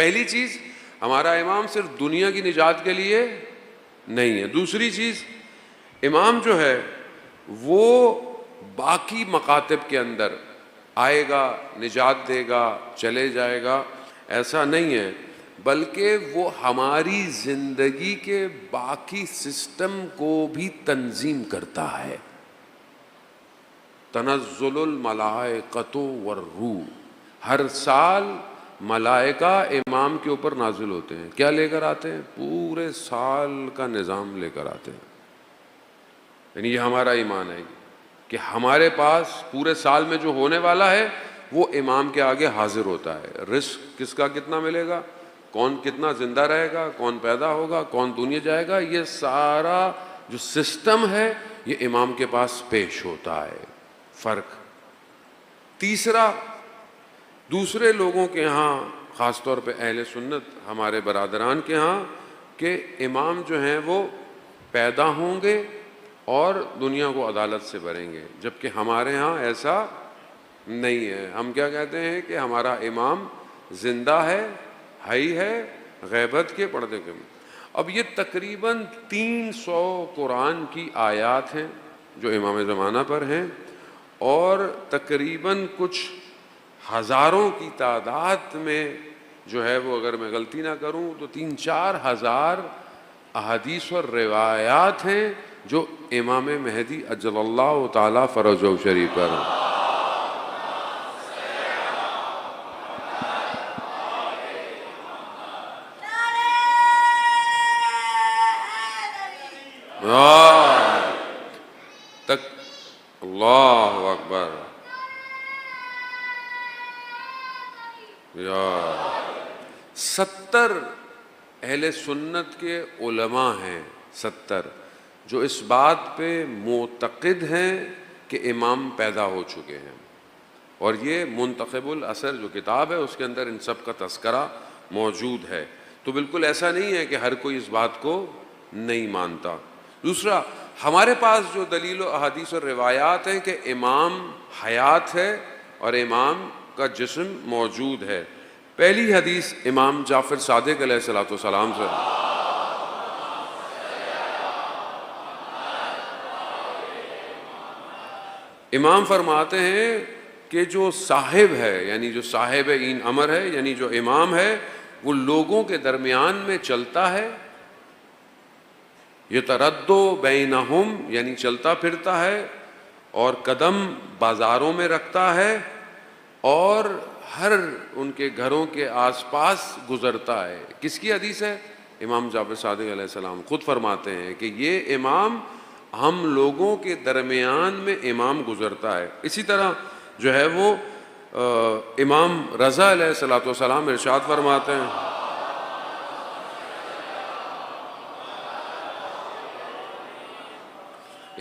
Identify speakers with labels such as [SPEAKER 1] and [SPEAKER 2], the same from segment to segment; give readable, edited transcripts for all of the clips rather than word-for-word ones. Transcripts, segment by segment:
[SPEAKER 1] پہلی چیز، ہمارا امام صرف دنیا کی نجات کے لیے نہیں ہے. دوسری چیز، امام جو ہے وہ باقی مکاتب کے اندر آئے گا، نجات دے گا، چلے جائے گا، ایسا نہیں ہے، بلکہ وہ ہماری زندگی کے باقی سسٹم کو بھی تنظیم کرتا ہے. تنزل الملائکۃ والروح، ہر سال ملائکہ امام کے اوپر نازل ہوتے ہیں. کیا لے کر آتے ہیں؟ پورے سال کا نظام لے کر آتے ہیں. یعنی یہ ہمارا ایمان ہے کہ ہمارے پاس پورے سال میں جو ہونے والا ہے وہ امام کے آگے حاضر ہوتا ہے. رزق کس کا کتنا ملے گا، کون کتنا زندہ رہے گا، کون پیدا ہوگا، کون دنیا جائے گا، یہ سارا جو سسٹم ہے یہ امام کے پاس پیش ہوتا ہے. فرق. تیسرا، دوسرے لوگوں کے ہاں، خاص طور پہ اہل سنت ہمارے برادران کے ہاں، کہ امام جو ہیں وہ پیدا ہوں گے اور دنیا کو عدالت سے بھریں گے، جبکہ ہمارے ہاں ایسا نہیں ہے. ہم کیا کہتے ہیں کہ ہمارا امام زندہ ہے، حی ہے، غیبت کے پردے کے. اب یہ تقریباً 300 قرآن کی آیات ہیں جو امام زمانہ پر ہیں، اور تقریباً کچھ ہزاروں کی تعداد میں جو ہے وہ، اگر میں غلطی نہ کروں تو 3-4 ہزار احادیث اور روایات ہیں جو امام مہدی اجل اللہ تعالی فرجہ شریف پر ہیں. اللہ اکبر. یا 70 اہل سنت کے علماء ہیں، 70 جو اس بات پہ معتقد ہیں کہ امام پیدا ہو چکے ہیں. اور یہ منتخب الاثر جو کتاب ہے اس کے اندر ان سب کا تذکرہ موجود ہے. تو بالکل ایسا نہیں ہے کہ ہر کوئی اس بات کو نہیں مانتا. دوسرا، ہمارے پاس جو دلیل و احادیث اور روایات ہیں کہ امام حیات ہے اور امام کا جسم موجود ہے. پہلی حدیث امام جعفر صادق علیہ السلام سے. امام فرماتے ہیں کہ جو صاحب ہے، یعنی جو صاحب این امر ہے، یعنی جو امام ہے، وہ لوگوں کے درمیان میں چلتا ہے، یتردد بینہم، یعنی چلتا پھرتا ہے، اور قدم بازاروں میں رکھتا ہے، اور ہر ان کے گھروں کے آس پاس گزرتا ہے. کس کی حدیث ہے؟ امام جعفر صادق علیہ السلام خود فرماتے ہیں کہ یہ امام، ہم لوگوں کے درمیان میں امام گزرتا ہے. اسی طرح جو ہے وہ امام رضا علیہ السلام ارشاد فرماتے ہیں،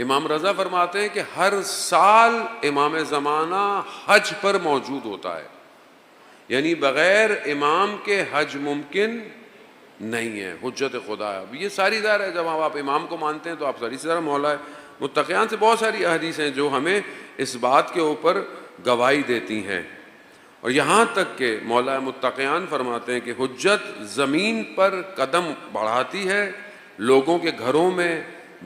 [SPEAKER 1] امام رضا فرماتے ہیں کہ ہر سال امام زمانہ حج پر موجود ہوتا ہے، یعنی بغیر امام کے حج ممکن نہیں ہے. حجت خدا ہے. اب یہ ساری ظاہر ہے، جب آپ امام کو مانتے ہیں تو آپ ساری طرح مولا متقیان سے بہت ساری احادیث ہیں جو ہمیں اس بات کے اوپر گواہی دیتی ہیں. اور یہاں تک کہ مولا متقیان فرماتے ہیں کہ حجت زمین پر قدم بڑھاتی ہے، لوگوں کے گھروں میں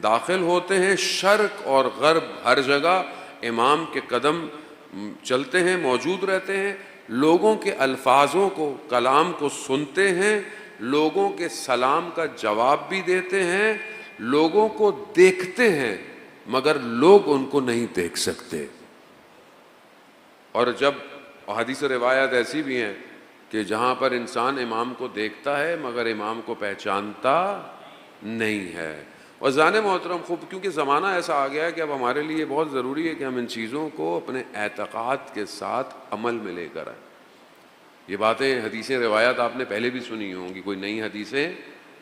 [SPEAKER 1] داخل ہوتے ہیں، شرق اور غرب ہر جگہ امام کے قدم چلتے ہیں، موجود رہتے ہیں، لوگوں کے الفاظوں کو، کلام کو سنتے ہیں، لوگوں کے سلام کا جواب بھی دیتے ہیں، لوگوں کو دیکھتے ہیں مگر لوگ ان کو نہیں دیکھ سکتے. اور جب حدیث و روایات ایسی بھی ہیں کہ جہاں پر انسان امام کو دیکھتا ہے مگر امام کو پہچانتا نہیں ہے. اور زان محترم، خوب کیونکہ زمانہ ایسا آ گیا ہے کہ اب ہمارے لیے بہت ضروری ہے کہ ہم ان چیزوں کو اپنے اعتقاد کے ساتھ عمل میں لے کر آئیں. یہ باتیں، حدیثیں، روایات آپ نے پہلے بھی سنی ہوں گی، کوئی نئی حدیثیں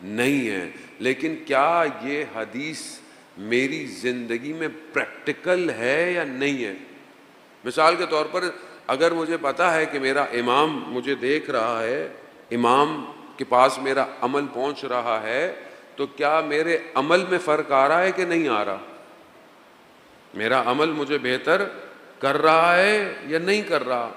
[SPEAKER 1] نہیں ہیں، لیکن کیا یہ حدیث میری زندگی میں پریکٹیکل ہے یا نہیں ہے؟ مثال کے طور پر اگر مجھے پتا ہے کہ میرا امام مجھے دیکھ رہا ہے، امام کے پاس میرا عمل پہنچ رہا ہے، تو کیا میرے عمل میں فرق آ رہا ہے کہ نہیں آ رہا؟ میرا عمل مجھے بہتر کر رہا ہے یا نہیں کر رہا؟